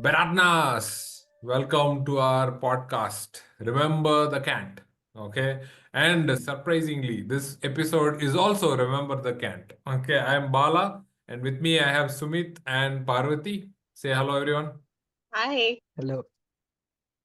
Beratnas, welcome to our podcast. Remember the Cant. Okay, and surprisingly, this episode is also Remember the Cant. Okay, I am Bala, and with me I have Sumit and Parvati. Say hello, everyone. Hi. Hello.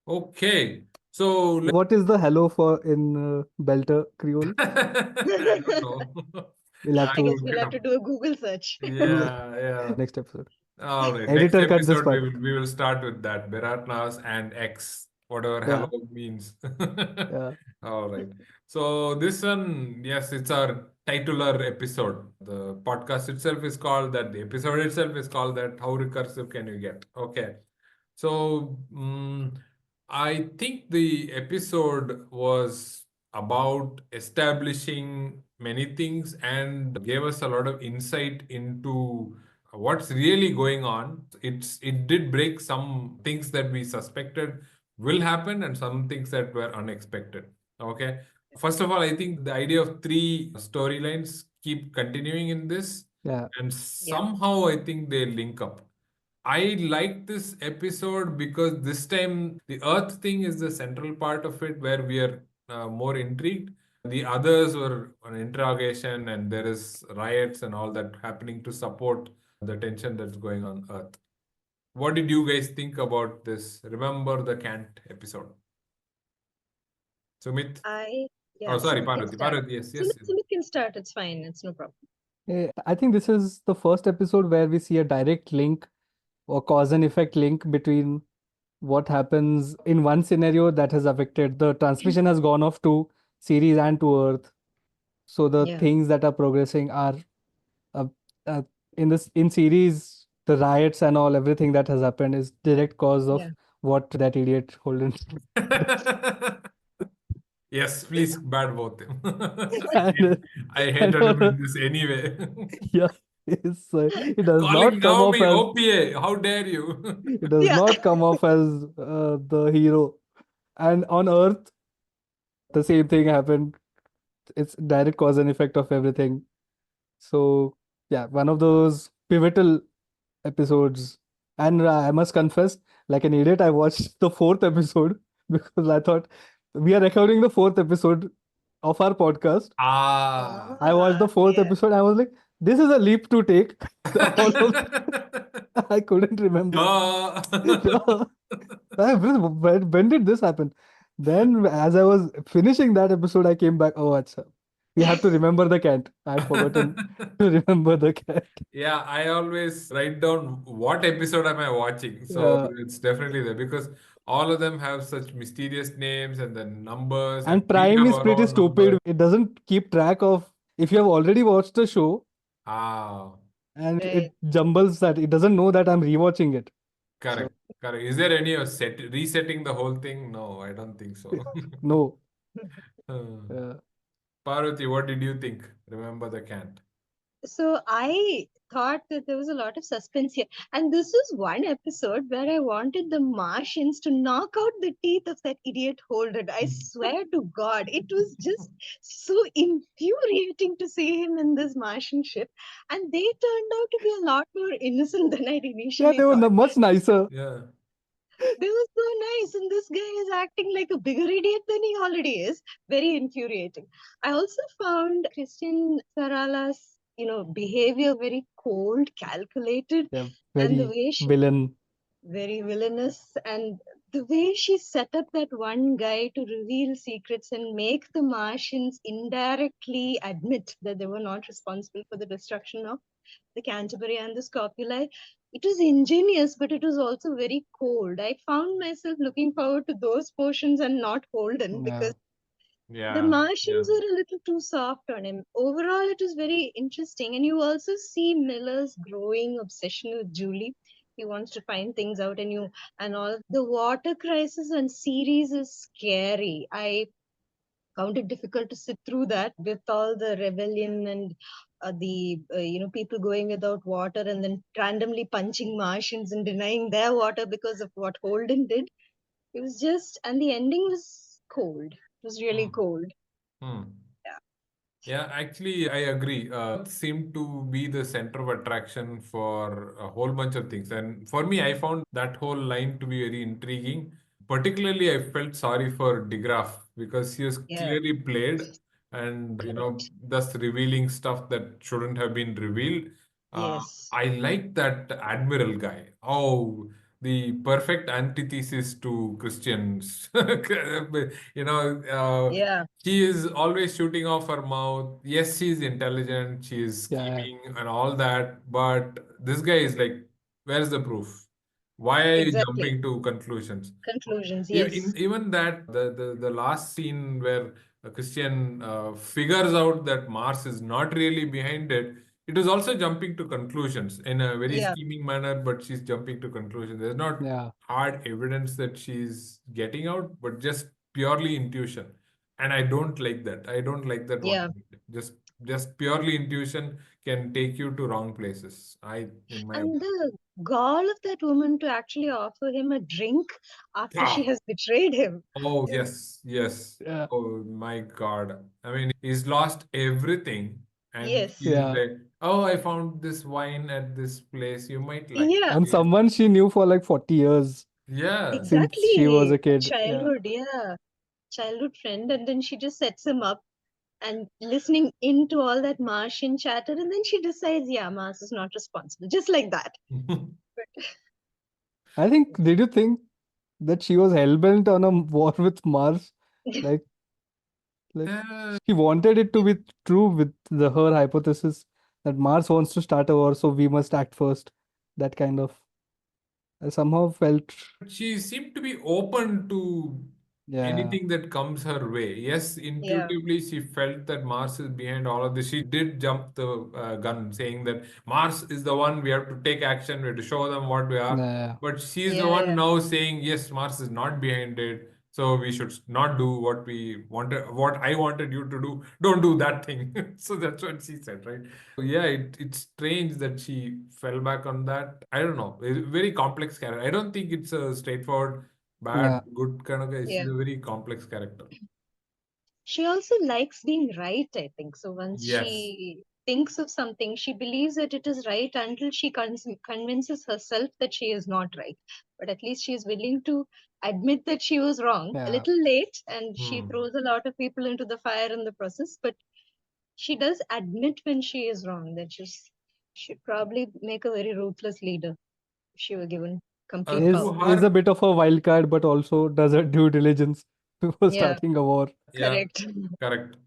Okay, so What is the hello for in Belter Creole? I don't know. We'll have I I'll guess to look we'll it have up. to do a Google search. do Yeah, yeah. next episode. All right. Next Editor, cut this episode, we part. will we will start with that. Beratnas and X, whatever hello Yeah, means. yeah, All right. So this one, yes, it's our titular episode. The podcast itself is called that. The episode itself is called that. How recursive can you get? Okay. So I think the episode was about establishing many things and gave us a lot of insight into what's really going on. It did break some things that we suspected will happen and some things that were unexpected. Okay. First of all, I think the idea of three storylines keep continuing in this, yeah. and Yeah. somehow I think they link up. I like this episode because this time the Earth thing is the central part of it where we are more intrigued. The others were an interrogation and there is riots and all that happening to support the tension that's going on Earth. What did you guys think about this? Remember the Cant episode? Sumit? Oh, Yeah, sorry, Sumit can Parvati. start. Parvati, yes, yes. Yes. Sumit can start. It's fine. It's no problem. I think this is the first episode where we see a direct link or cause and effect link between what happens in one scenario that has affected the transmission has gone off to Ceres and to Earth. So the Yeah. things that are progressing are uh, uh, in Ceres, the riots and all everything that has happened is direct cause of Yeah. what that idiot Holden Yes, please bad both him. and, I and hated him in this anyway. yeah, it does Calling not come off Naomi as OPA, how dare you? it does Yeah. not come off as the hero. And on Earth, the same thing happened. It's direct cause and effect of everything. So yeah, one of those pivotal episodes. And I must confess, like an idiot, I watched the fourth episode because I thought we are recording the fourth episode of our podcast. Ah. I watched the fourth Yeah. episode. I was like, this is a leap to take. All of I couldn't remember. Duh. When did this happen? Then, as I was finishing that episode, I came back. Oh, acha. We have to remember the cat. I had forgotten to remember the cat. Yeah, I always write down what episode am I watching. So Yeah. it's definitely there because all of them have such mysterious names and then numbers, and And we Prime have is our pretty own numbers. stupid. It doesn't keep track of if you have already watched the show Ah, and Right. it jumbles that. It doesn't know that I'm rewatching it. So, correct, correct. Is there any of resetting the whole thing? No, I don't think so. no. Hmm. Uh, Parvati, what did you think? Remember the Cant? So I thought that there was a lot of suspense here. And this is one episode where I wanted the Martians to knock out the teeth of that idiot Holden. I swear to God, it was just so infuriating to see him in this Martian ship. And they turned out to be a lot more innocent than I'd yeah, initially they were thought. much nicer. Yeah. They were so nice, and this guy is acting like a bigger idiot than he already is. Very infuriating. I also found Christian Sarala's, behavior very cold, calculated, Yeah, and the very way she villain. very villainous, and the way she set up that one guy to reveal secrets and make the Martians indirectly admit that they were not responsible for the destruction of the Canterbury and the Scopuli. It was ingenious, but it was also very cold. I found myself looking forward to those portions and not Holden Yeah. because the Yeah. Yeah. Martians were a little too soft on him. Overall, it was very interesting. And you also see Miller's growing obsession with Julie. He wants to find things out, and all the water crisis on series is scary. I found it difficult to sit through that with all the rebellion and the people going without water and then randomly punching Martians and denying their water because of what Holden did. It was just, and the ending was cold. It was really Hmm. cold. Hmm. Yeah. Yeah, actually, I agree. Seemed to be the center of attraction for a whole bunch of things. And for me, I found that whole line to be very intriguing. Particularly, I felt sorry for DeGraff because he was Yeah, clearly played and, correct. thus revealing stuff that shouldn't have been revealed. Yes. I like that Admiral guy. Oh, the perfect antithesis to Christians. Yeah, She is always shooting off her mouth. Yes, she's intelligent, she is Yeah, scheming and all that, but this guy is like, where's the proof? Why are you exactly. jumping to conclusions? Conclusions. Yes. Even that the last scene where Christian figures out that Mars is not really behind it, it is also jumping to conclusions in a very Yeah, scheming manner, but she's jumping to conclusions. There's not yeah. hard evidence that she's getting out, but just purely intuition. And I don't like that. I don't like that one yeah. bit. Just purely intuition can take you to wrong places. In my And the gall of that woman to actually offer him a drink after she ah, has betrayed him. oh, Is yes, yes. Yeah, Oh my God. I mean, he's lost everything, and yes. she's yeah. like, "Oh, I found this wine at this place. You might like Yeah, And it." someone she knew for like 40 years Yeah. since she was exactly. a A kid. Yeah, childhood, yeah. Childhood friend. And then she just sets him up and listening into all that Martian chatter. And then she decides, yeah, Mars is not responsible. Just like that. I think. Did you think that she was hell-bent on a war with Mars? Like, like Yeah, she wanted it to be true with her hypothesis that Mars wants to start a war, so we must act first. That kind of. I somehow felt. she seemed to be open to Yeah, anything that comes her way. Yes, Yeah. intuitively she felt that Mars is behind all of this. She did jump the gun, saying that Mars is the one, we have to take action, we have to show them what we are. yeah, But she's the Yeah, one yeah. now saying, yes, Mars is not behind it. So we should not do what we wanted, what I wanted you to do. Don't do that thing. So that's what she said, right? Yeah, it's strange that she fell back on that. I don't know. It's a very complex character. I don't think it's a straightforward bad, yeah. good kind of guy. She's Yeah. a very complex character. She also likes being right, I think. So once Yes. she thinks of something, she believes that it is right until she convinces herself that she is not right. But at least she is willing to admit that she was wrong. A Yeah. little late, and she Hmm. throws a lot of people into the fire in the process. But she does admit when she is wrong, that she'd probably make a very ruthless leader if she were given complete Through power. Is a her, bit of a wild card, but also does her due diligence before Yeah, starting a war. yeah, correct. correct.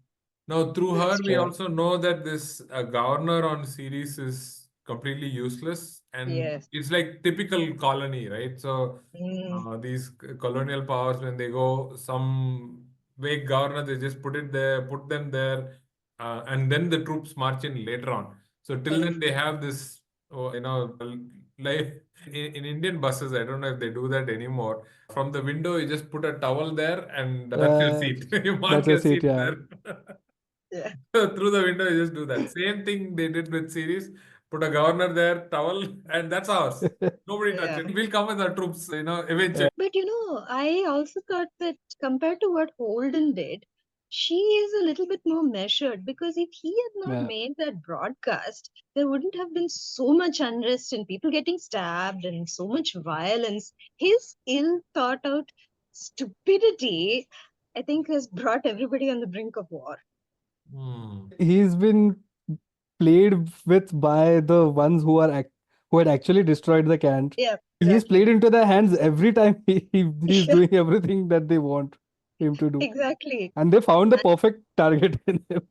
Now, through her, That's we true. Yeah, also know that this governor on series is completely useless, and Yes. it's like typical colony, right? So Mm, these colonial powers, when they go some vague governor, they just put it there, put them there, and then the troops march in later on. So till mm. then, they have this, like in Indian buses. I don't know if they do that anymore. From the window, you just put a towel there, and that's your uh, seat. You mark that's a your seat. seat Yeah, there. Yeah. Through the window, you just do that. Same thing they did with series. Put a governor there, towel, and that's ours. Nobody touch Yeah. it. We'll come with our troops, eventually. But I also thought that compared to what Holden did, she is a little bit more measured because if he had not yeah. made that broadcast, there wouldn't have been so much unrest and people getting stabbed and so much violence. His ill thought out stupidity, I think, has brought everybody on the brink of war. Hmm. He's been played with by the ones who had actually destroyed the Cant. Yeah, He's exactly. played into their hands every time he's Yeah, doing everything that they want him to do. exactly. And they found the perfect target in him.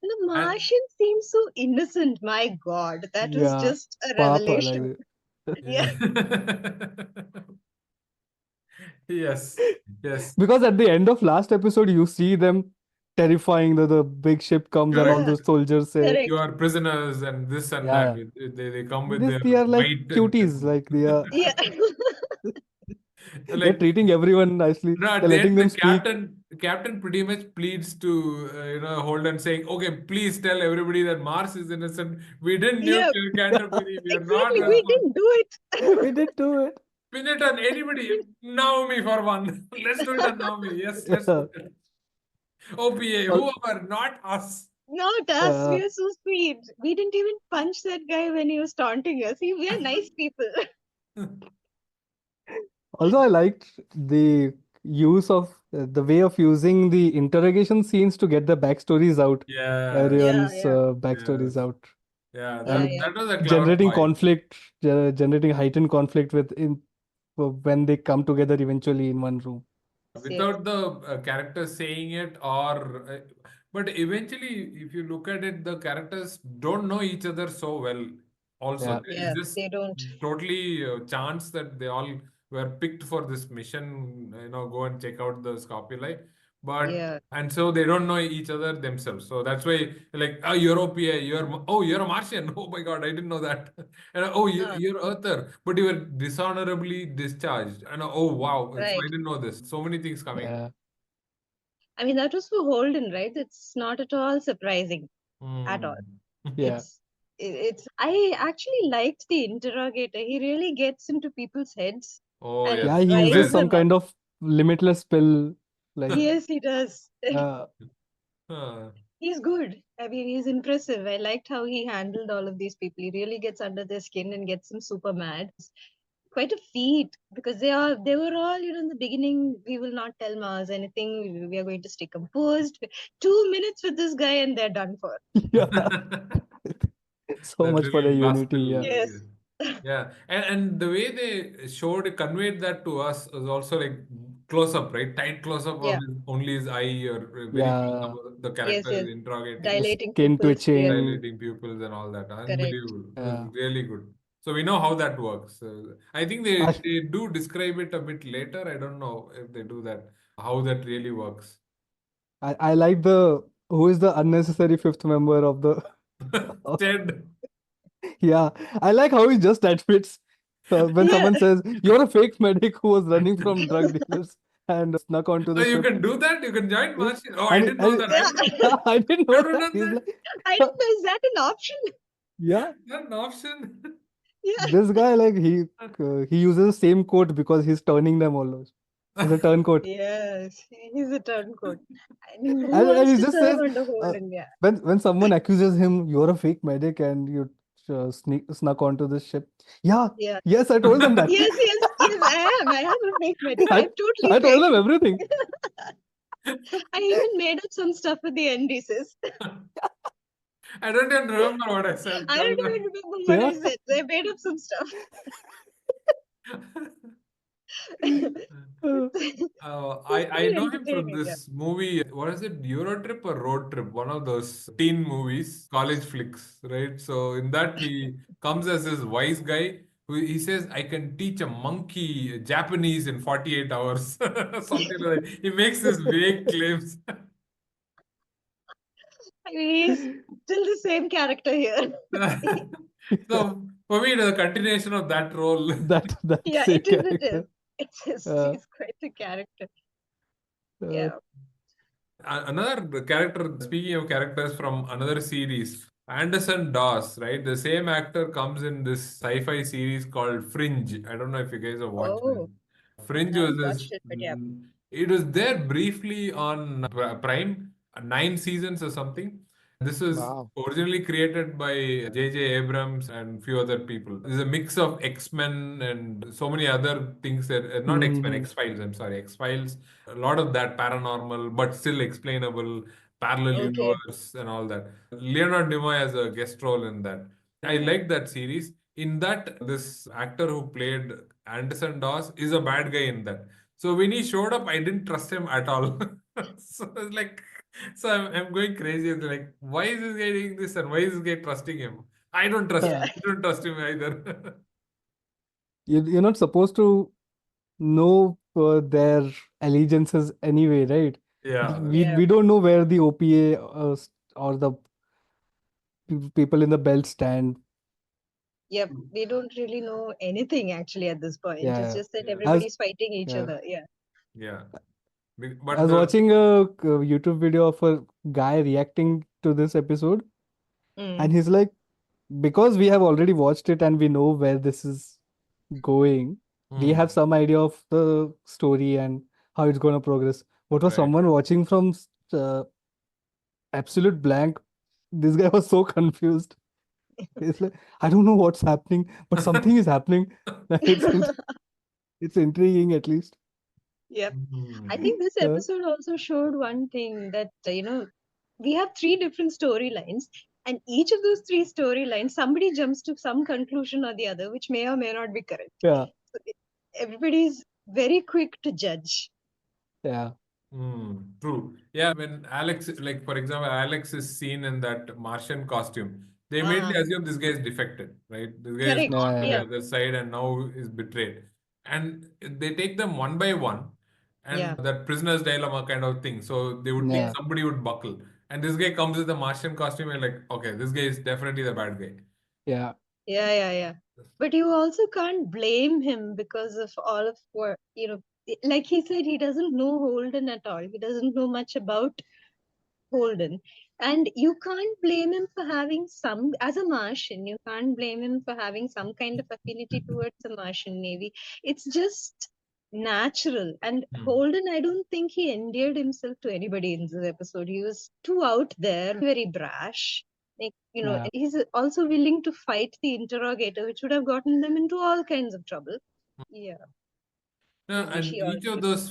The And Martian seems so innocent. My God, that was Yeah, just a Papa, revelation. like Yeah, yes, yes, because at the end of last episode, you see them terrifying. The big ship comes and all correct. yeah, the soldiers say, You correct. are prisoners and this and yeah, that. yeah. They come with This their they are like might and cuties. Like Yeah, they're like treating everyone nicely. no, They're at the letting end, them speak. the captain pretty much pleads to Holden, saying, "Okay, please tell everybody that Mars is innocent. We didn't nuke yeah, Canterbury. We are not exactly. Yeah. We responsible. didn't do it. We did do it. Pin it on anybody. Naomi for one. Let's do it on Naomi. Yes, let's do Yeah. it." OPA, Al- whoever, not us. Not us. We uh, are so sweet. We didn't even punch that guy when he was taunting us. We are nice people. Also, I liked the use of the way of using the interrogation scenes to get the backstories out, Yes, Yeah, everyone's yeah, backstories yes. out, Yeah, yeah, and yeah. that was a clever generating point. conflict, generating heightened conflict when they come together eventually in one room. Yes. Without the characters saying it, or but eventually, if you look at it, the characters don't know each other so well. Also, Yeah, it's Yeah, just they don't. totally chance that they all were picked for this mission. Go and check out the Scopuli, but Yeah. and so they don't know each other themselves. So that's why, like, oh, you're OPA, you're a Martian. Oh my God, I didn't know that. And oh, Huh, you're Earther, but you were dishonorably discharged. And oh wow, so I right. didn't know this. So many things coming. yeah, I mean, that was for Holden, right? It's not at all surprising at all. Hmm. yeah, It's. I actually liked the interrogator. He really gets into people's heads Oh and yeah. yes, He uses riled Zen. some them up. kind of limitless spell, like Yes, he does. uh, Huh. He's good. I mean, he's impressive. I liked how he handled all of these people. He really gets under their skin and gets them super mad. Quite a feat because they were all, in the beginning, we will not tell Mars anything. We are going to stay composed. 2 minutes with this guy and they're done for. yeah. So That much for little the unity. Yeah, gospel. Yes. Yeah, and the way they conveyed that to us was also like close up, right? Tight close up of Yeah. only his eye, or very close yeah. up of the Yes, character yes. is interrogating, The Dilating skin pupils. Yes. twitching. dilating pupils and all that. Correct. Unbelievable. It was Yeah. really good. So we know how that works. I think they I, they do describe it a bit later. I don't know if they do that, how that really works. I like the who is the unnecessary fifth member of the. Ted. Yeah, I like how he just admits when Yeah. someone says you're a fake medic who was running from drug dealers and snuck onto Oh, the you ship. can do that? You can join Yeah. Martian? Oh, I And, didn't know and that. Yeah. yeah, I didn't I know don't that. know He's that. like, I didn't know. Is that an option? yeah, That's an option. Yeah. this guy like he uses the same coat because he's turning them almost. He's a turncoat. Yes. He's a turncoat. I mean, who And wants he to just serve says, under uh, Holden? Yeah. when someone accuses him, you're a fake medic and you snuck onto this ship. Yeah, Yeah. yes, I told them that. Yes, yes, yes, I am. I am a fake medic. I, I'm totally I told them fake. everything. I even made up some stuff with the NDCs. I don't even remember what I said. I Tell don't even them. remember what Yeah. I said. I made up some stuff. Uh, I Very know him from entertaining. Yeah. this movie. What is it? Eurotrip or Road Trip? One of those teen movies, college flicks, right? So in that he comes as this wise guy who he says, "I can teach a monkey Japanese in 48 hours." Something like that. He makes these vague claims. I mean, he's still the same character here. So for me, the continuation of that role. that Yeah, same it is. It is. character. It is. Uh, He's quite a character. uh, Yeah. Another character, speaking of characters from another series, Anderson Dawes, right? The same actor comes in this sci-fi series called Fringe. I don't know if you guys have watched it. Oh, Fringe I was haven't this, watched it, but yeah. it was there briefly on Prime, 9 seasons or something. This was wow. originally created by J.J. Abrams and few other people. It's a mix of X-Men and so many other things that, not X-Men, Hmm. X-Files, I'm sorry, X-Files. A lot of that paranormal, but still explainable, parallel Okay. universe and all that. Leonard Nimoy has a guest role in that. I like that series. In that, this actor who played Anderson Dawes is a bad guy in that. So when he showed up, I didn't trust him at all. So it's like, so I'm going crazy. It's like, why is this guy doing this and why is this guy trusting him? I don't trust. Yeah. Uh, I don't trust him either. you're not supposed to know their allegiances anyway, right? Yeah, We Yeah. we don't know where the OPA or the people in the belt stand. Yep. We don't really know anything actually at this point. It's Yeah, just that yeah, as everybody's fighting each yeah, other. Yeah. yeah. I But was the watching a YouTube video of a guy reacting to this episode, and Mm. he's like, because we have already watched it and we know where this is going, we have hmm, some idea of the story and how it's going to progress. But for right. someone watching from uh, absolute blank. This guy was so confused. It's like, I don't know what's happening, but something is happening. It's intriguing at least. Yep. I Hmm. think this Yeah. episode also showed one thing that, we have three different storylines, and each of those three storylines, somebody jumps to some conclusion or the other, which may or may not be correct. Yeah. So everybody's very quick to judge. Yeah. True. Yeah, when Alex, like for example, Alex is seen in that Martian costume, they immediately Ah, assume this guy is defected, right? This guy is correct. gone to Yeah. the Yeah, other side and now is betrayed. And they take them one by one, and yeah, that prisoner's dilemma kind of thing. So they would think Yeah. yes, somebody would buckle. And this guy comes with a Martian costume, and like, okay, this guy is definitely the bad guy. Yeah. yeah. But you also can't blame him because of all of what, like he said, he doesn't know Holden at all. He doesn't know much about Holden. And you can't blame him for having as a Martian, you can't blame him for having some kind of affinity towards the Martian Navy. It's just natural. And Hmm. Holden, I don't think he endeared himself to anybody in this episode. He was too out there, very brash. Like, Yeah. and he's also willing to fight the interrogator, which would have gotten them into all kinds of trouble. Yeah, No, which and he each of already. those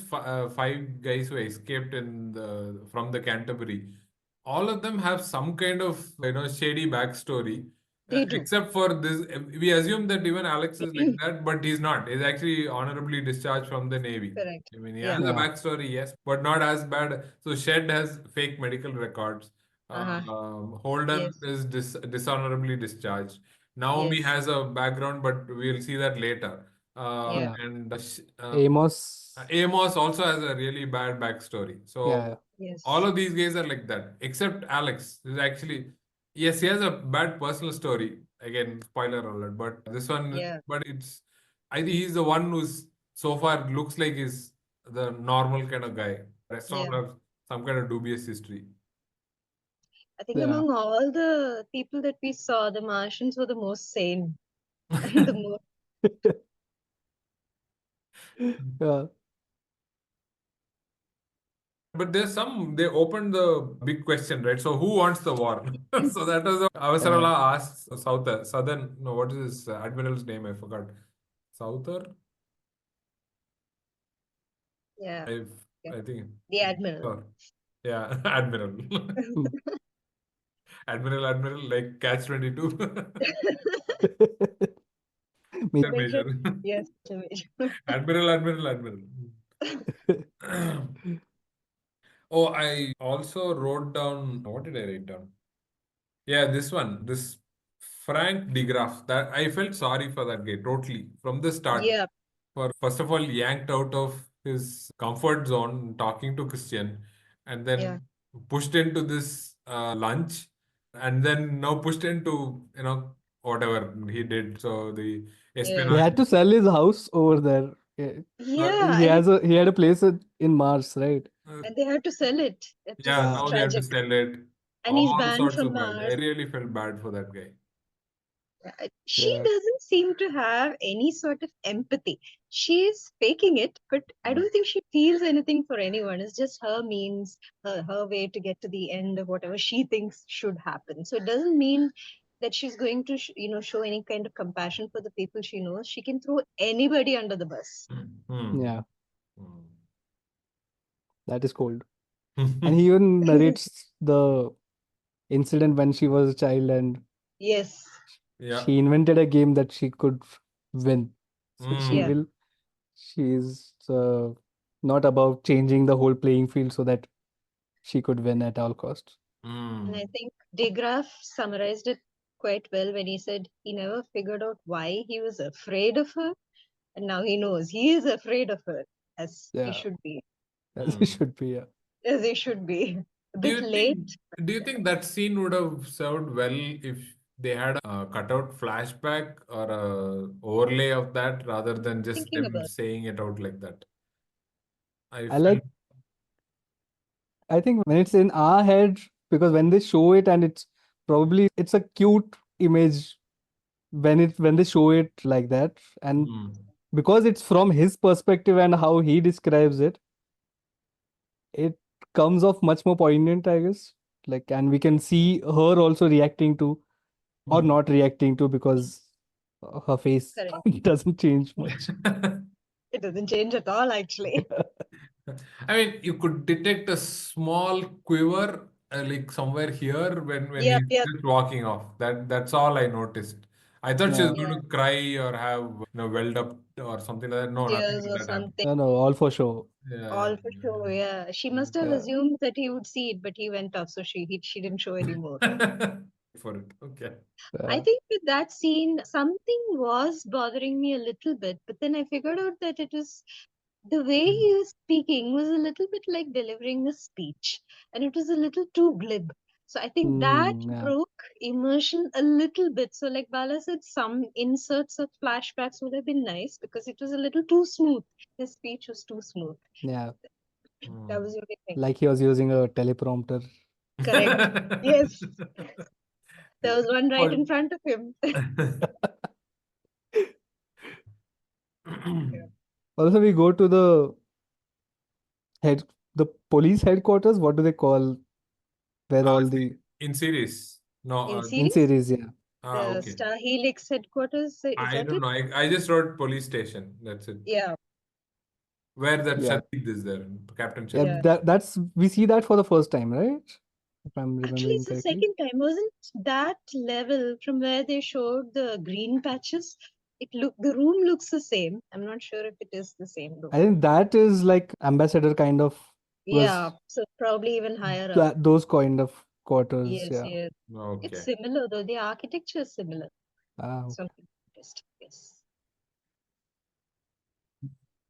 five guys who escaped from the Canterbury, all of them have some kind of shady backstory. They do. Except for this, we assume that even Alex is like that, but he's not. He's actually honorably discharged from the Navy. Correct. I mean, he has Yeah. a Yeah. backstory, yes, but not as bad. So Shed has fake medical records. Uh-huh. Holden Yes. is dishonorably discharged. Naomi Yes. has a background, but we'll see that later. Yeah. Yeah. And Amos. Amos also has a really bad backstory. So Yeah. all Yes. of these guys are like that, except Alex. Is actually, yes, he has a bad personal story. Again, spoiler alert. But this one, Yeah. but I think he's the one who's so far looks like he's the normal kind of guy. Rest of Yeah. them have some kind of dubious history. I think Yeah. among all the people that we saw, the Martians were the most sane and the most. Yeah. But they opened the big question, right? So who wants the war? So that was Yeah. Avasarala asks Southern, no, what is his admiral's name? I forgot. Souther? Yeah. I Yeah. I think. The Admiral. Sure. Yeah, Admiral. Hmm. Admiral, like Catch 22. Me. Major. Major. Yes, Major. Admiral. Oh, I also wrote down. What did I write down? Yeah, this Frank DeGraff. That I felt sorry for that guy totally from the start. Yeah. For first of all, yanked out of his comfort zone, talking to Christian, and Yeah. then pushed into this lunch, and then now pushed into whatever he did. So the He Yes. espionage. had to sell his house over there. Yeah. He had a place in Mars, right? Uh, And they had to sell it. It yeah, is Yeah. now they have to tragic. sell it. And he's All banned sorts from of bad. I Mars. really felt bad for that guy. She Yeah. doesn't seem to have any sort of empathy. She's faking it, but I don't think she feels anything for anyone. It's just her means, her way to get to the end of whatever she thinks should happen. So it doesn't mean that she's going to, show any kind of compassion for the people she knows. She can throw anybody under the bus. Hmm. Yeah. Hmm. That is cold. And he even narrates the incident when she was a child and Yes. Yeah. she invented a game that she could win. So Hmm. Yeah. she's not about changing the whole playing field so that she could win at all costs. And Hmm. I think De Graaf summarized it quite well when he said he never figured out why he was afraid of her. And now he knows he is afraid of her, as he Yeah, should be. as it Hmm. should be. Yeah. As he should be. A Do bit you late. think do you think that scene would have served well if they had a cutout flashback or a overlay of that rather than just Thinking them about saying it out like that? I I felt like, I think when it's in our head, because when they show it and it's a cute image when they show it like that. And because it's from his perspective and how he describes it, it comes off much more poignant, I guess. Like, and we can see her also reacting to or not reacting to because her face Correct. doesn't change much. It doesn't change at all, actually. I mean, you could detect a small quiver, like somewhere here when Yep, he's yep. just walking off. That's all I noticed. I thought she was Yeah. going Yeah. to cry or have welled up or something like that. No, nothing Tears like or that happened. something. No, no, all for show. Yeah, All for sure. Yeah. She must have Yeah. assumed that he would see it, but he went off, so she didn't show anymore. yeah. For it. Okay. I Yeah. think with that scene, something was bothering me a little bit, but then I figured out that it was the way he was speaking was a little bit like delivering a speech, and it was a little too glib. So I think that Yeah. broke immersion a little bit. So, like Bala said, some inserts of flashbacks would have been nice because it was a little too smooth. His speech was too smooth. Yeah. That was the only thing. Like he was using a teleprompter. Correct. Yes, there was one right But in front of him. Also, we go to head the police headquarters. What do they call where all the in series. No, In in series, series? Yeah. the okay. Star Helix headquarters, is I that don't it? know. I just wrote police station. That's it. Yeah, Where that Yeah. Shadid is there, Captain Yeah. Shadid. yeah. That's we see that for the first time, right? If I'm Actually, remembering it's the correctly. second time. Wasn't that level from where they showed the green patches? The room looks the same. I'm not sure if it is the same though. I think that is like ambassador kind of Yeah, was so probably even higher up. those kind of quarters. Yes, Yeah. yes. It's Okay. similar though. The architecture is similar. Okay. Something interesting. Yes.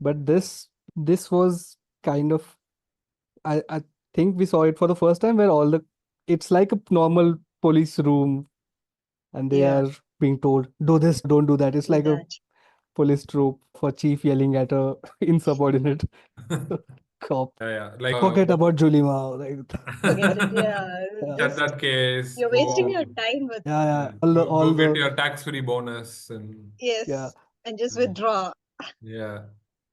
But this was kind of I think we saw it for the first time where all the it's like a normal police room and they Yeah, are being told do this, don't do that. It's do like a that. police troop for chief yelling at a insubordinate cop. Yeah. Like, Forget about Julima. Like Forget it. Yeah, yeah, cut just that case, you're wasting go, your time with yeah, yeah. yeah, All go get the your tax-free bonus and yeah. yes, and just mm, withdraw. yeah.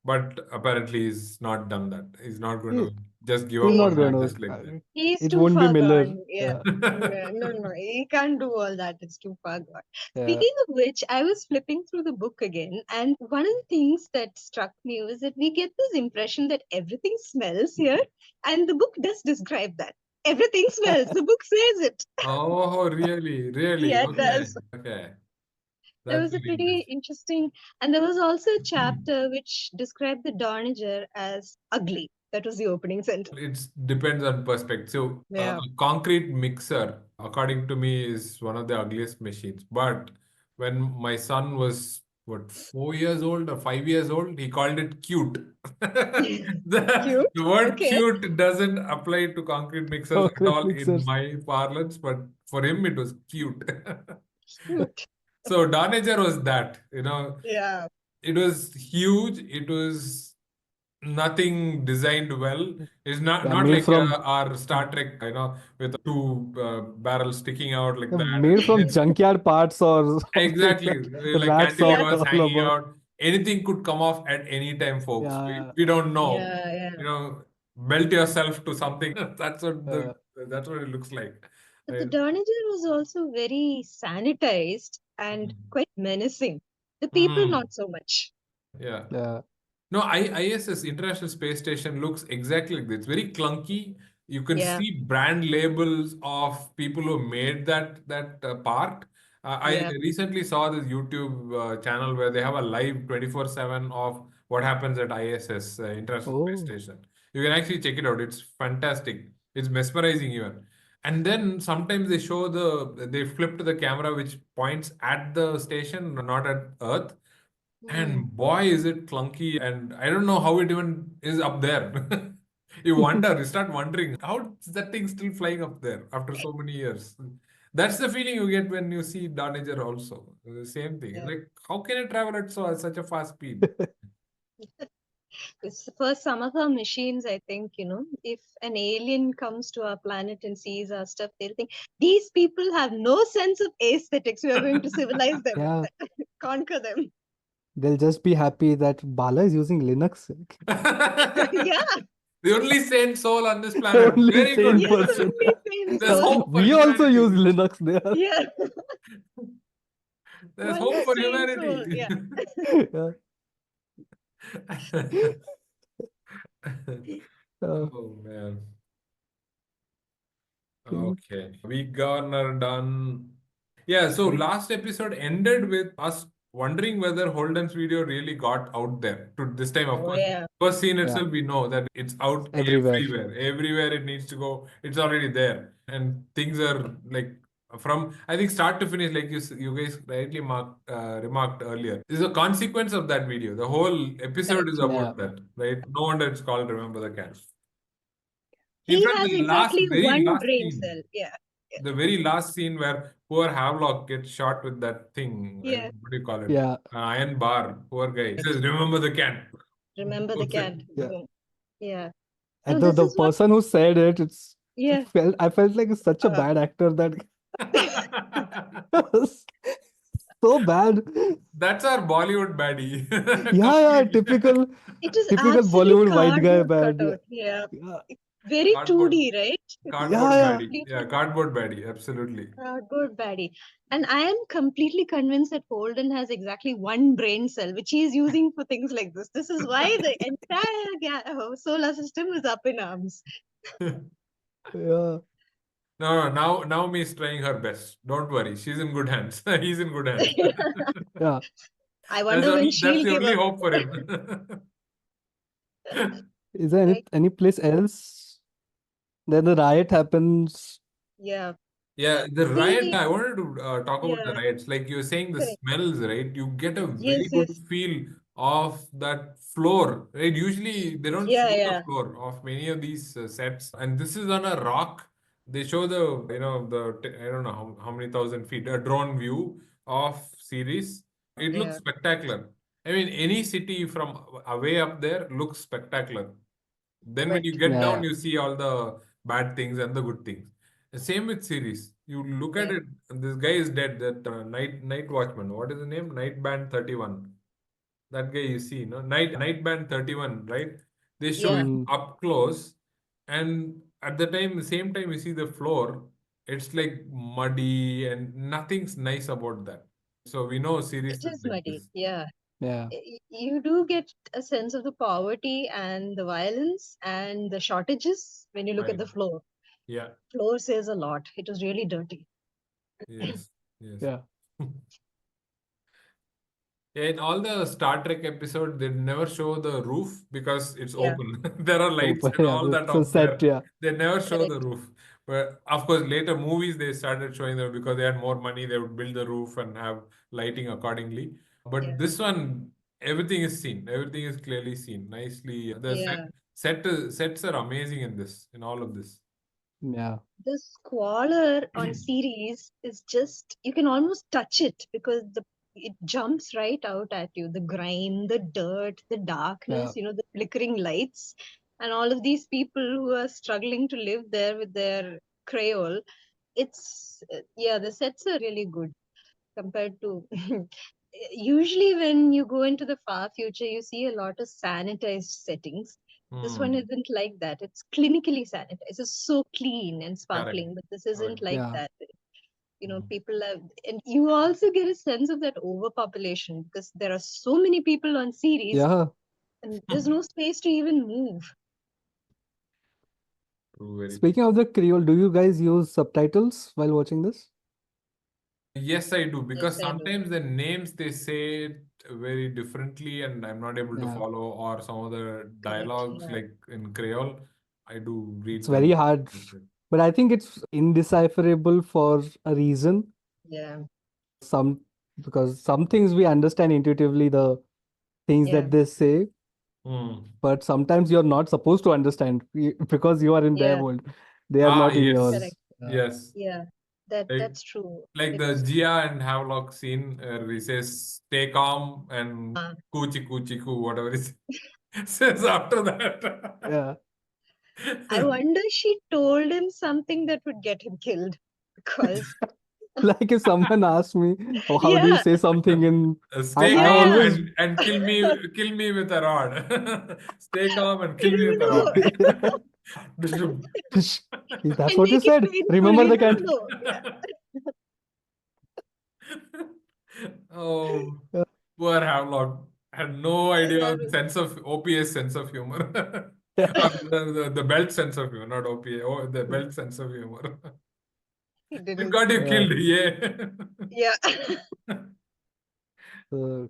But apparently he's not done that. He's not going He, to just give he's up not on going that to. just like that. He's It too won't be far Miller. gone. Yeah. Yeah, No, no, no, he can't do all that. It's too far gone. yeah. Speaking of which, I was flipping through the book again, and one of the things that struck me was that we get this impression that everything smells here, and the book does describe that. Everything smells. The book says it. Oh, really? Really? Yeah, it Okay. does. Okay. There That's was a very pretty interesting. interesting, and there was also a chapter which described the Dorniger as ugly. That was the opening sentence. It depends on perspective. So, Yeah. a concrete mixer, according to me, is one of the ugliest machines. But when my son was, what, 4 years old or 5 years old, he called it cute. Cute. The word Okay. cute doesn't apply to concrete mixers at Concrete all in mixers. my parlance, but for him, it was cute. Cute. So, Danager was that, Yeah. it was huge. It was nothing designed well. It's not Yeah, not made like from our Star Trek, with two barrels sticking out like that. made from junkyard parts or something Exactly, like like rat Yeah. sock cantilevers all hanging over. out. Anything could come off at any time, folks. We, Yeah, we don't know. Yeah. Yeah. Belt yourself to something. That's what yeah, it looks like. But the Right? Dorniger was also very sanitized and quite menacing. The people, Mm. not so much. Yeah. yeah. No, ISS, International Space Station, looks exactly like this. It's very clunky. You can Yeah. see brand labels of people who made that part. I Yeah. recently saw this YouTube channel where they have a live 24/7 of what happens at ISS, International Space Oh, Station. You can actually check it out. It's fantastic. It's mesmerizing even. And then sometimes they flip to the camera which points at the station, not at Earth. Mm. And boy, is it clunky, and I don't know how it even is up there. You start wondering, how is that thing still flying up there after so many years? That's the feeling you get when you see Danager also. The same thing. Yeah. Like, how can it travel at such a fast speed? It's for some of our machines, I think, if an alien comes to our planet and sees our stuff, they'll think, these people have no sense of aesthetics. We are going to civilize them, yeah. conquer them. They'll just be happy that Bala is using Linux. Yeah. The only sane soul on this planet. Only Very sane good. Yes, person. only same There's soul. hope for We also humanity. use Linux there. Yeah, There's one hope for sane soul. humanity. Yeah. Yeah. Uh, Oh man. cool. Okay. We are done. Yeah, so last episode ended with us wondering whether Holden's video really got out there. To this time, of Oh course, yeah. first scene Yeah. itself, we know that it's out Everywhere. everywhere. Everywhere it needs to go, it's already there. And things are like from, I think, start to finish, like you guys rightly remarked earlier. This is a consequence of that video. The whole episode Correct. is Yeah. about that, right? No wonder it's called Remember the Cat. In He fact, has the last, exactly very one last brain scene, cell. Yeah. Yeah. the very last scene where poor Havelock gets shot with that thing, Yeah. what do you call it? Yeah. An iron bar. Poor guy. He says, "Remember the can." Remember the Puts it. cat. Yeah. Boom. Yeah. And No, the, this the is what. person who said it, Yeah. I felt like such a Uh, bad actor that was so bad. That's our Bollywood baddie. Yeah, yeah, Completely. it is typical actually Bollywood white guy cardboard bad. cutout. Yeah. Yeah. Very Cardboard, 2D, right? Yeah, cardboard yeah. baddie. Yeah, Completely cardboard baddie. Absolutely. cardboard baddie. And I am completely convinced that Holden has exactly one brain cell, which he is using for things like this. This is why the entire solar system is up in arms. Yeah. No, now me is trying her best. Don't worry, she's in good hands. He's in good hands. Yeah. I wonder when That's she'll the give only up. hope for him. Is there Right? any place else? Then the riot happens. Yeah. Yeah, the riot. See, I wanted to talk about the yeah, riots. Like you're saying, the correct. smells, right? You get a very Yes, good yes. feel of that floor, right? Usually they don't Yeah, show the yeah, floor of many of these sets, and this is on a rock. They show the, I don't know how many thousand feet, a drone view of series. It looks yeah, spectacular. I mean, any city from away up there looks spectacular. Then when you correct. get down, Yeah. you see all the bad things and the good things. The same with series. You look at Yeah, it, and this guy is dead. That night watchman. What is the name? Night Band 31. That guy you see, no? Night Band 31, right? They show yeah. him Mm, up close, and at the same time you see the floor. It's like muddy, and nothing's nice about that. So we know It series is is like muddy. this. Yeah. yeah. You do get a sense of the poverty and the violence and the shortages when you look at Right. the floor. Yeah. Floor says a lot. It was really dirty. Yes. Yes. Yeah. Yeah, in all the Star Trek episode, they never show the roof because it's Yeah, open. There are lights Open. and Yeah. all that It's a up set. there. Yeah. They never show the correct. roof. But of course, later movies they started showing them because they had more money. They would build the roof and have lighting accordingly. But Yeah, this one, everything is seen. Everything is clearly seen. Nicely. The yeah. sets are amazing in this. In all of this. Yeah. The squalor on series is just, you can almost touch it because it jumps right out at you. The grime, the dirt, the Yeah. darkness, the flickering lights, and all of these people who are struggling to live there with their Creole. Yeah, the sets are really good compared to. Usually, when you go into the far future, you see a lot of sanitized settings. This one Hmm. isn't like that. It's clinically sanitized. It's so clean and Correct. sparkling, but this isn't Correct. like Yeah. that. Hmm. People have, and you also get a sense of that overpopulation because there are so many people on series Yeah. and there's no space to even move. True. Very true. Speaking of the Creole, do you guys use subtitles while watching this? Yes, I do, Yes, because I do. sometimes the names they say it very differently and I'm not able to Yeah. follow, or some of the Correct. dialogues Yeah. like in Creole, I do It's read very them. hard, but I think it's indecipherable for a reason. Yeah. Some Because some things we understand intuitively, the things Yeah. that they say, Hmm. but sometimes you're not supposed to understand because you are in their Yeah. world. They are Ah, not in yes. Correct. yours. Yeah. Yes. Yeah. Like, That's true. like the It's Gia and Havelock scene where he says, stay calm and uh, coochie coochie coo, whatever it says after Yeah. I that. wonder she told him something that would get him killed because Like if someone asked me, oh, how do you Yeah, say something in, Stay I calm yeah. always and kill me with a rod. Stay calm and I kill me don't with a know. rod. that's And what you make it said. painful. Remember You the don't Cant? know. Yeah. Oh, poor Havelock had no idea That of the was, sense of OPS sense of humor. Or the belt sense of humor, not OPA. Oh, the belt sense of humor. he It didn't. got you Yeah. killed, yeah. Yeah. Uh,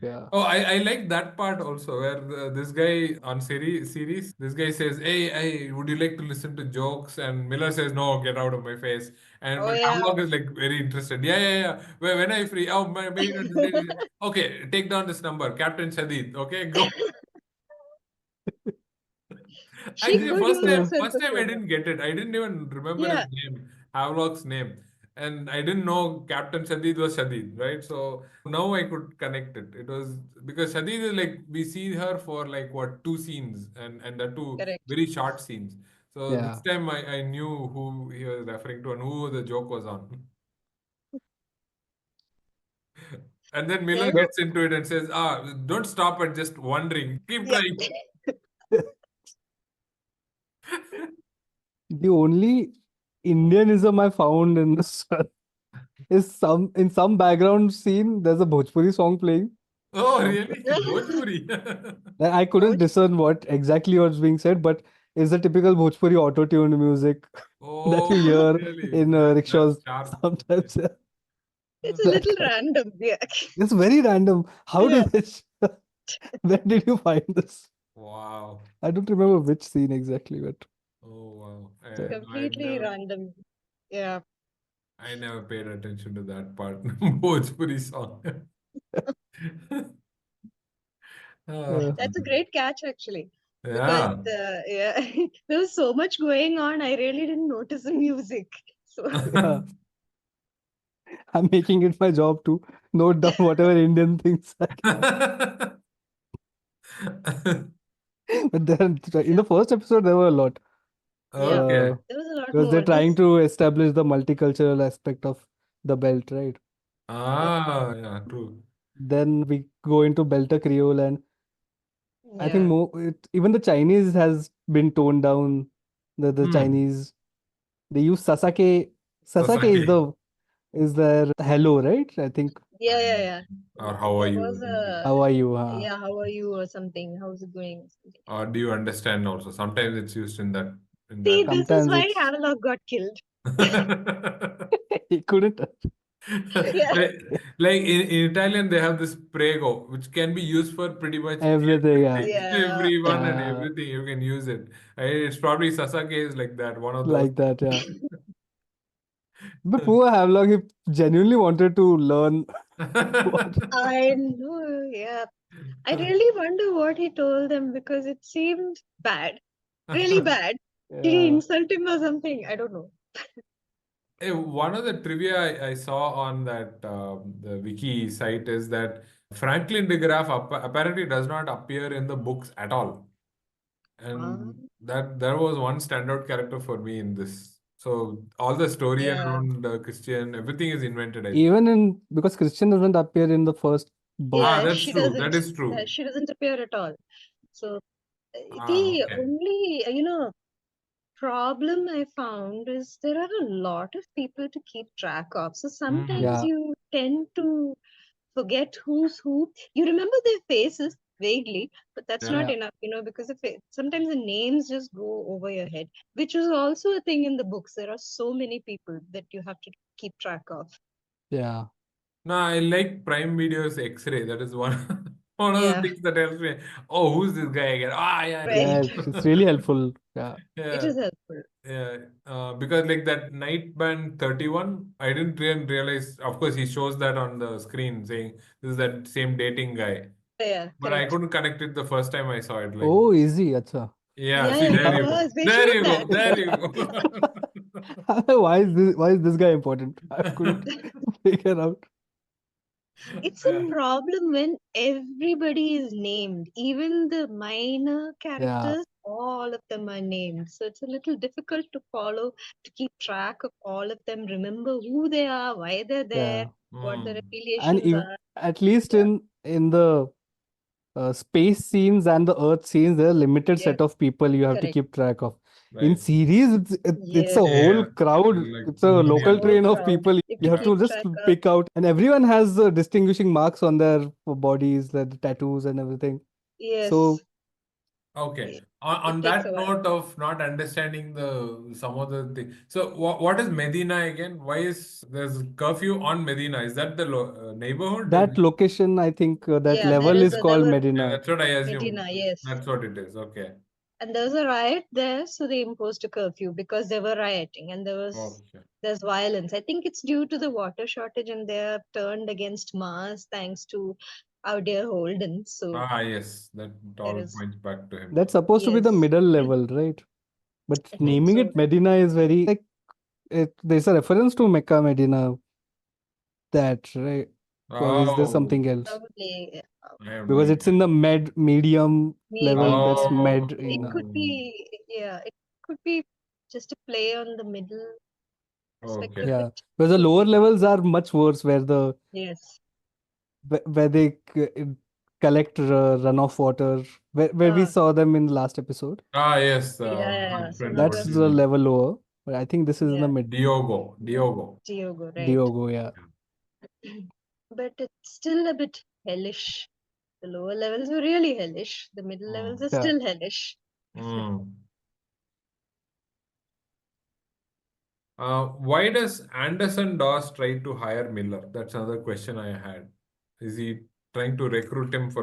yeah. Oh, I like that part also where this guy on series, this guy says, hey, would you like to listen to jokes? And Miller says, no, get out of my face. And Oh but yeah. Havelock is like very interested. Yeah. When are you free? Oh, maybe not this day. Okay, take down this number, Captain Shadid. Okay, go. She Actually, could use that sense first of time I humor. didn't get it. I didn't even remember his Yeah. name, Havelock's name, and I didn't know Captain Shadid was Shadid, right? So now I could connect it. It was because Shadid is like we see her for like what 2 scenes, and the two Correct. very short scenes. So this Yeah. time I knew who he was referring to and who the joke was on. And then Miller Then No, gets into it and says, don't stop at just wondering. Keep yeah. trying. the only Indianism I found in this is in some background scene, there's a Bhojpuri song playing. Oh, Some really? Bhojpuri. I couldn't Bhojpuri. discern what exactly was being said, but it's the typical Bhojpuri auto-tuned music that you Oh, hear really? in That's rickshaws sharp. sometimes. Yeah. It's a That little kind. random. Yeah. It's very random. How Yeah. did this? Where did you find this? Wow. I don't remember which scene exactly, but Oh, wow. yeah. Completely random. Yeah. I never paid attention to that part. Bhojpuri song. Uh, That's a great catch actually. Because Yeah. yeah, there was so much going on. I really didn't notice the music. So yeah. I'm making it my job to note down whatever Indian things I can. But then in yeah, the first episode, there were a lot. yeah. Okay. Uh, There was a lot because they're more. trying This to establish the multicultural aspect of the belt, right? yeah, Yeah, true. Then we go into Belter Creole, and I think yeah, even the Chinese has been toned down. The Hmm. Chinese, they use Sasake. Sasake is Sasaki. their hello, right? I think. yeah. Or how are There you? was Or something. How are you? yeah, how are you or something? How's it going? Something. Or do you understand also? Sometimes it's used in See, that. this is Sometimes why it's Havelock got killed. he couldn't. Yeah, Like in Italian, they have this prego, which can be used for pretty much Everything, yeah. everything. yeah, Everyone and Uh, everything, you can use it. It's probably Sasake is like that, one of those. like that, yeah. But poor Havelock, he genuinely wanted to learn what. I know. Yeah, I really wonder what he told them because it seemed bad, really bad. Did he Yeah. insult him or something? I don't know. Hey, one of the trivia I saw on that the wiki site is that Franklin de Graaf apparently does not appear in the books at all. Uh, And that there was one standout character for me in this. So all the story yeah, around Christian, everything is invented, I think. Even in because Christian doesn't appear in the first book. yeah. That's She true. That doesn't. is true. She doesn't appear at all. So the Okay. only problem I found is there are a lot of people to keep track of. So sometimes Yeah, Hmm. you tend to forget who's who. You remember their faces vaguely, but that's Yeah. not yeah, enough, because sometimes the names just go over your head, which is also a thing in the books. There are so many people that you have to keep track of. yeah. No, I like Prime Video's X-ray. That is one one of the Yeah, things that helps me. Oh, who's this guy again? Yeah, I right. Yeah, it's really helpful. Yeah, It yeah. is helpful. Yeah, because like that night band 31, I didn't even realize. Of course, he shows that on the screen saying this is that same dating guy. Yeah, But I correct. couldn't connect it the first time I saw it. Like, oh, easy. Acha. yeah, Yeah, see, yeah, there he you go. was. They There showed you that. go. There you go. Why is this guy important? I couldn't figure out. It's a Yeah. problem when everybody is named, even the minor Yeah, characters all of them are named. So it's a little difficult to follow, to keep track of all of them, remember who they are, why they're there, Yeah. what their Mm. And affiliations if, are. at least Yeah. in the space scenes and the Earth scenes, there are limited Yeah, set of people you have to correct. keep track of. In Right. series, it's a Yes, whole Yeah. crowd. Like It's a it's a local whole millions. train of crowd. people. You have You to have Yeah. to keep just track of. pick out, and everyone has distinguishing marks on their bodies, like the tattoos and everything. Yes, So Okay. it, On it takes a that while. note of not understanding the some of the thing. So what is Medina again? Why is there's curfew on Medina? Is that the neighborhood? that location, I think that Yeah, there level is is a, there called were Yeah, Medina. that's what I assumed. Medina, yes. That's what it is. Okay. And there was a riot there, so they imposed a curfew because they were rioting and Okay. there's violence. I think it's due to the water shortage and they're turned against Mars thanks to our dear Holden. So Ah, yes. That there all is, points back to him. That's supposed to be the yes, middle level, right? But I think naming so. it Medina is very like there's a reference to Mecca, Medina, that right? Or is there Oh, something else? Probably I have no Because it's idea. in the medium level. maybe, That's yeah. Oh, It Medina. could be, yeah, it could be just a play on the middle aspect okay. of Yeah, it. because the Could lower be. levels are much worse, where Yes. where they collect runoff water, where we Uh, saw them in the last episode. Ah, yes. yeah. My So friend, now That's what is there's, the his name? level lower. But I think this is in the yeah, mid Diogo. Diogo. Diogo, right. Diogo. Yeah, But it's still a bit hellish. The lower levels were really hellish. The middle levels Mm. are yeah. still hellish. Mm. Why does Anderson Dawes try to hire Miller? That's another question I had. Is he trying to recruit him for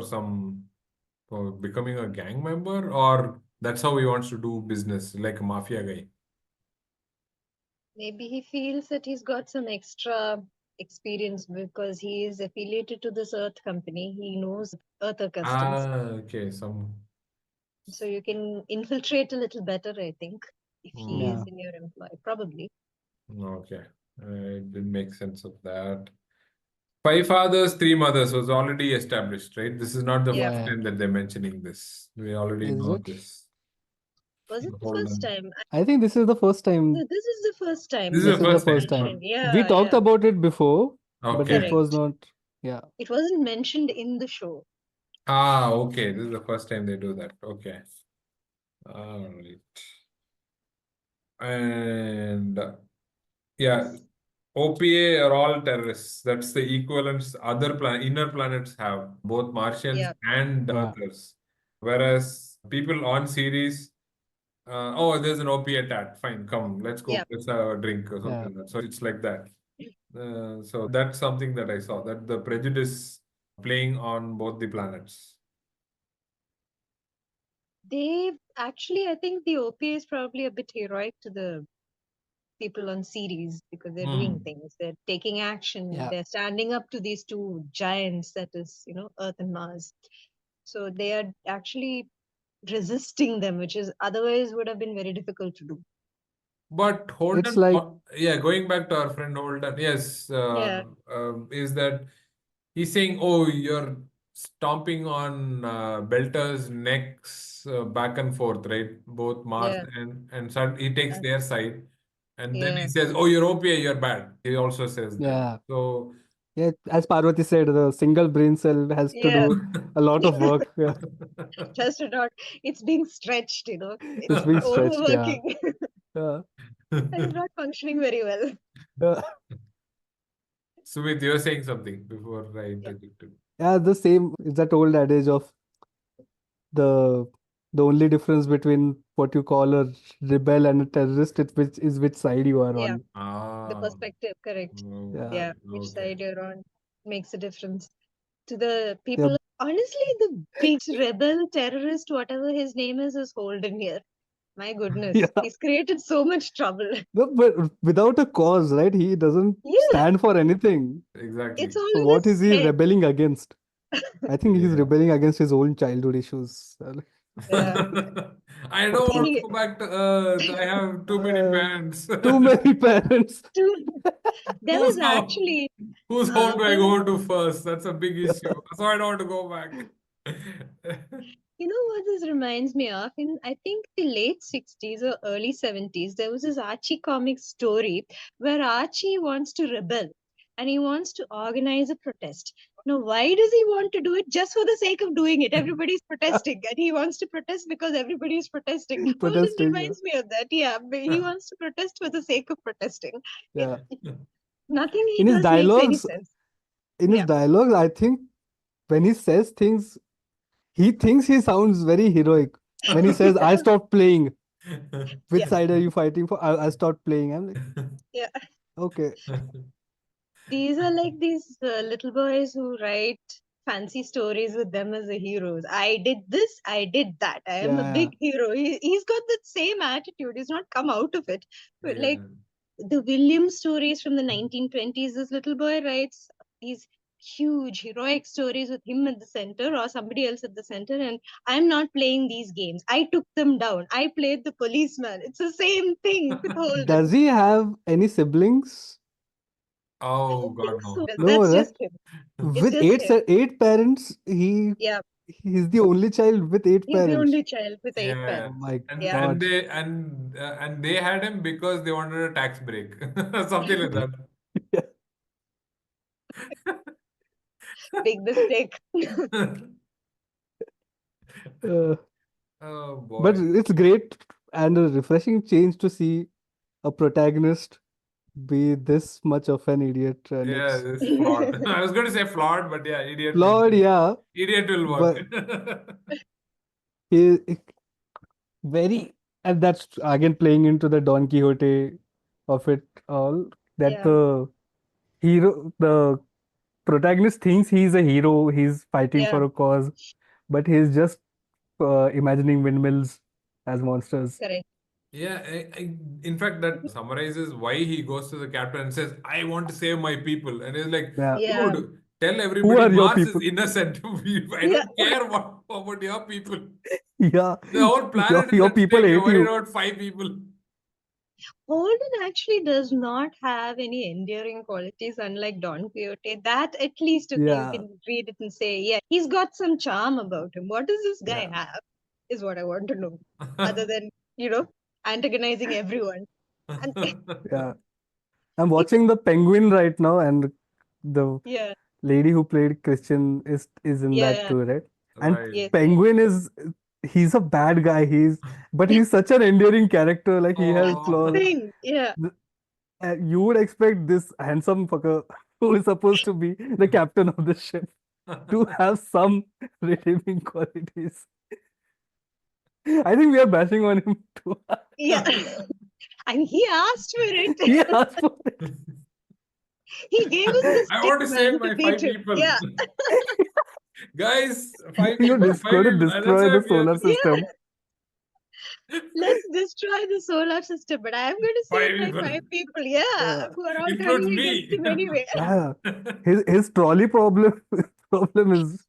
becoming a gang member, or that's how he wants to do business, like a mafia guy? Maybe he feels that he's got some extra experience because he is affiliated to this Earth company. He knows Earther customs. Ah, okay. So you can infiltrate a little better, I think, if he is Yeah. Mm, in your employ. Probably. okay. It didn't make sense of that. Five fathers, three mothers was already established, right? This is not the Yeah. first Yeah. time that they're mentioning this. We already Is know it? this. Was it the Hold first on. time? I think this is the first No, time. this is the first time This is that the This is the first it's first time. time. mentioned. We Yeah, talked yeah. about it before, but Okay. it Correct. was not. Yeah. It wasn't mentioned in the show. Ah, okay. This is the first time they do that. Okay. All right. And yeah, OPA are all terrorists. That's the equivalents inner planets have, both Martians Yeah, and Yeah. Earthers. Whereas people on series, oh, there's an OPA tat. Fine, come, let's yeah. go. Let's have a drink or Yeah. something like that. So it's like that. So that's something that I saw, that the prejudice playing on both the planets. They actually, I think the OPA is probably a bit heroic to the people on series because they're doing Hmm. things. They're taking action. Yeah. They're standing up to these two giants, that is, Earth and Mars. So they are actually resisting them, which is otherwise would have been very difficult to do. But It's Holden, like, yeah, going back to our friend Holden, yes, Yeah, is that he's saying, oh, you're stomping on Belter's necks back and forth, right? Both Mars yeah, and so he takes uh, their side. And then he yeah, says, oh, you're OPA, you're bad. He also says that. yeah. So, Yeah, as Parvati said, the single brain cell has to yeah. do a lot of work. Yeah. Just not, it's being stretched, It's it's being stretched. Yeah. overworking Yeah. and it's not functioning very well. Yeah. Sumit, you're saying something before I Yeah, interjected. Yeah, the same is that old adage of the the only difference between what you call a rebel and a terrorist is which side you are yeah. on. The Ah, perspective, correct. Yeah. Yeah, which okay. side you're on makes a difference. To the Yeah. people, honestly, the biggest rebel, terrorist, whatever his name is Holden here. My goodness, Yeah. he's created so much trouble. No, but without a cause, right? He doesn't Yeah, stand for anything. it's Exactly. all So in what is his he head. rebelling against? I think he's Yeah. rebelling against his own childhood issues. Yeah, I don't What want is to he go back to Earth. I have too many uh, parents. too many parents? too. There Whose was home? actually Whose home do I there was go to first? That's a big issue. So I don't want to go back. You know what this reminds me of? In I think the late 60s or early 70s, there was this Archie comic story where Archie wants to rebel and he wants to organize a protest. Now, why does he want to do it? Just for the sake of doing it. Everybody's protesting and he wants to protest because everybody's protesting. Holden Protesting. reminds me of that. Yeah, but he wants to protest for the sake of protesting. Yeah. Nothing he In his does makes any dialogues, sense. in his Yeah, dialogues, I think when he says things, he thinks he sounds very heroic. When he says, "I stopped playing," which yeah, side are you fighting for? I stopped playing. I'm like, yeah. okay, These are like these little boys who write fancy stories with them as the heroes. I did this, I did that. I am a yeah, big hero. He's got that same attitude. He's not come out of it. But like Yeah. the William stories from the 1920s, this little boy writes these huge heroic stories with him at the center or somebody else at the center. And I'm not playing these games. I took them down. I played the policeman. It's the same thing with Holden. does he have any siblings? I Oh think God, so. no. No, That's right? just him. It's With just him. eight parents, Yeah. he's the only child with eight He's the parents. only child with eight Yeah. Oh parents. my And Yeah. and God. they and they had him because they wanted a tax break. Something like that. Yeah. Big mistake. Uh, Oh but boy. it's great and a refreshing change to see a protagonist be this much of an idiot, and Yeah, it's this flawed. I was going to say flawed, but yeah, flawed, yeah, idiot will work. but he very, and that's again playing into the Don Quixote of it all, that Yeah. the protagonist thinks he's a hero, he's fighting Yeah. for a cause, but he's just imagining windmills as monsters. Correct. Yeah, in fact, that summarizes why he goes to the captain and says, "I want to save my people," and he's like, Yeah. Yeah. "Dude, tell Who everybody are your Mars is people? innocent. I Yeah. don't care what about your people. Yeah, The whole planet is your at people stake. You're hate worried you. about five people." Holden actually does not have any endearing qualities, unlike Don Quixote. That at least, okay, you Yeah, can read it and say, yeah, he's got some charm about him. What does this guy yeah, have? Is what I want to know. Other than, you know, antagonizing everyone. And yeah. I'm it's, watching the Penguin right now, and the yeah, lady who played Christian is in that yeah, too, right? And Right. yes, yes. Penguin he's a bad guy. But he's such an endearing character. Like he has Oh. flaws. Thing, yeah. You would expect this handsome fucker who is supposed to be the captain of the ship to have some redeeming qualities. I think we are bashing on him too. Yeah. And he asked for He it. asked for it. He gave us the I stick, want to man, save to my beat five him. people. Yeah. Guys, five You're people, just five going to people. And that's destroy why the I'm here. solar Yeah. system. Let's destroy the solar system, but I'm going to save Five my people. five people. Yeah. Yeah. Who are all Includes turning against me. him anyway. Yeah. His trolley problem is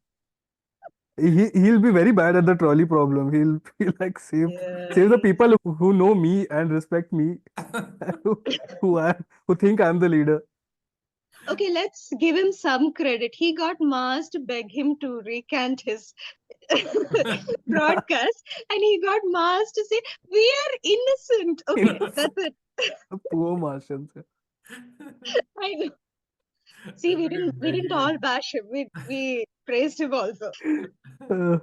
he'll be very bad at the trolley problem. He'll like Yeah. save the people who know me and respect me, who think I'm the leader. Okay, let's give him some credit. He got Mars to beg him to recant his Yeah, broadcast, and he got Mars to say, "We are innocent." Okay, that's it. poor Martians. I know. See, we didn't all bash him. We praised him also. Uh,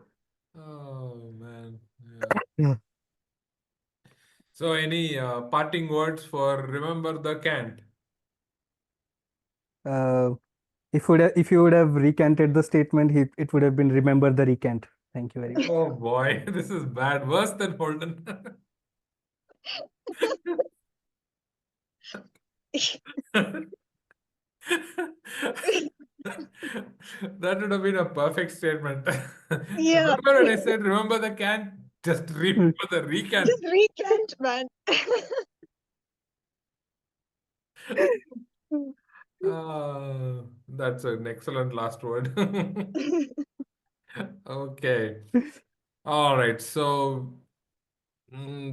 Oh man. Yeah. yeah. So any parting words for remember the Cant? Uh, if you would have recanted the statement, it would have been remember the recant. Thank you very much. Oh boy, this is bad. Worse than Holden. That would have been a perfect statement. Yeah, Remember when I said remember the Cant? Just remember the recant. just recant, man. That's an excellent last word. Okay. All right. So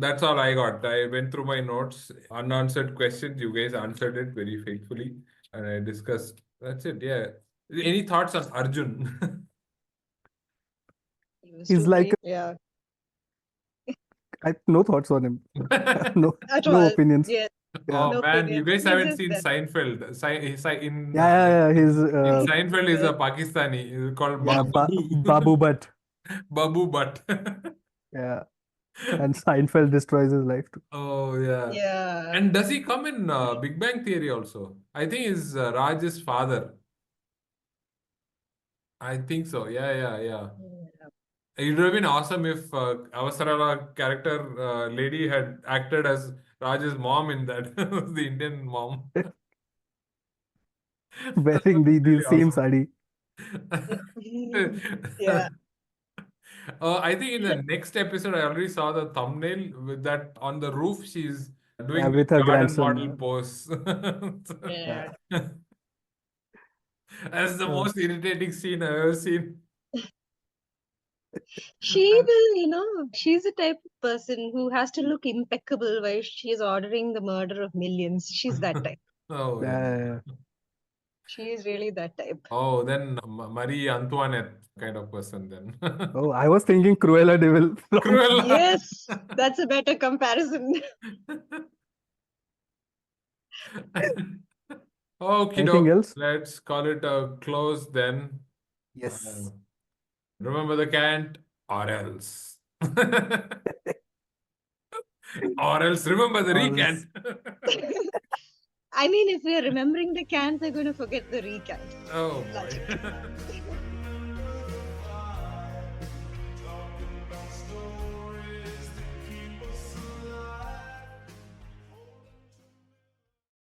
that's all I got. I went through my notes, unanswered questions. You guys answered it very faithfully, and I discussed. That's it. Yeah. Any thoughts on Arjun? was He's too like, brief. Yeah. I no thoughts on him. No, At no all. opinions. Yes. Yeah, Oh No man, you opinions. guys He haven't exists seen there. Seinfeld. yeah. He's In Seinfeld is Yes. a Pakistani. He's called yeah, Babu. Babu Butt. Babu Butt. Yeah, and Seinfeld destroys his life too. Oh yeah. Yeah. And does he come in Big Bang Theory also? I think he's Raj's father. I think so. Yeah. Yeah. It would have been awesome if Avasarala character lady had acted as Raj's mom in that, the Indian mom. That Wearing would be the really same awesome. sari. Yeah. I think in the next episode, I already saw the thumbnail with that on the roof. She's Yeah, doing with the her garden model grandson. pose. Yeah. Yeah. That's the Uh, most irritating scene I've ever seen. She will, she's the type of person who has to look impeccable while she is ordering the murder of millions. She's that type. Oh, yeah. yeah. She is really that type. Oh, then Marie Antoinette kind of person then. Oh, I was thinking Cruella de Vil from. Cruella. Yes, that's a better comparison. Okay, Anything else? let's call it a close then. Yes. Remember the Cant, or else. Or else remember the Or recant. else. I mean, if we're remembering the Cant, they're going to forget the recant. Oh Logic. boy.